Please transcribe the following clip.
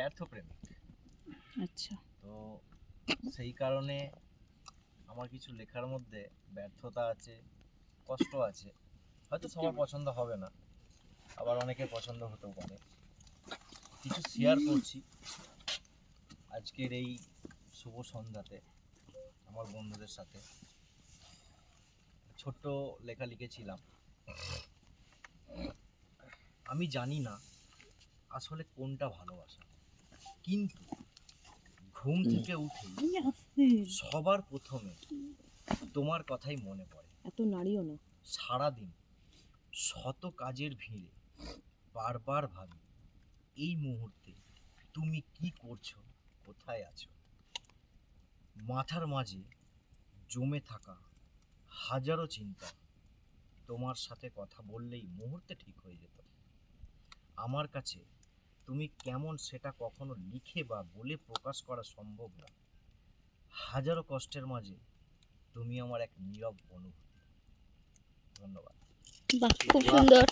ব্যর্থ প্রেমিক। আচ্ছা। তো সেই কারণে আমার কিছু লেখার মধ্যে ব্যর্থতা আছে, কষ্ট আছে। হয়তো সবার পছন্দ হবে না, আবার অনেকের পছন্দ হতেও পারে। কিছু শেয়ার করছি আজকের এই শুভ সন্ধ্যাতে আমার বন্ধুদের সাথে। ছোট্ট লেখা লিখেছিলাম, আমি জানি না আসলে কোনটা ভালোবাসা, কিন্তু ঘুম থেকে উঠেই সবার প্রথমে তোমার কথাই মনে পড়ে। এত নাড়িও না। সারাদিন শত কাজের ভিড়ে বারবার ভাবি এই মুহূর্তে তুমি কি করছো, কোথায় আছো। মাথার মাঝে জমে থাকা হাজারো চিন্তা তোমার সাথে কথা বললেই মুহূর্তে ঠিক হয়ে যেত। আমার কাছে তুমি কেমন সেটা কখনো লিখে বা বলে প্রকাশ করা সম্ভব না। হাজারো কষ্টের মাঝে তুমি আমার এক নীরব অনুভূতি। ধন্যবাদ। বাহ, খুব সুন্দর।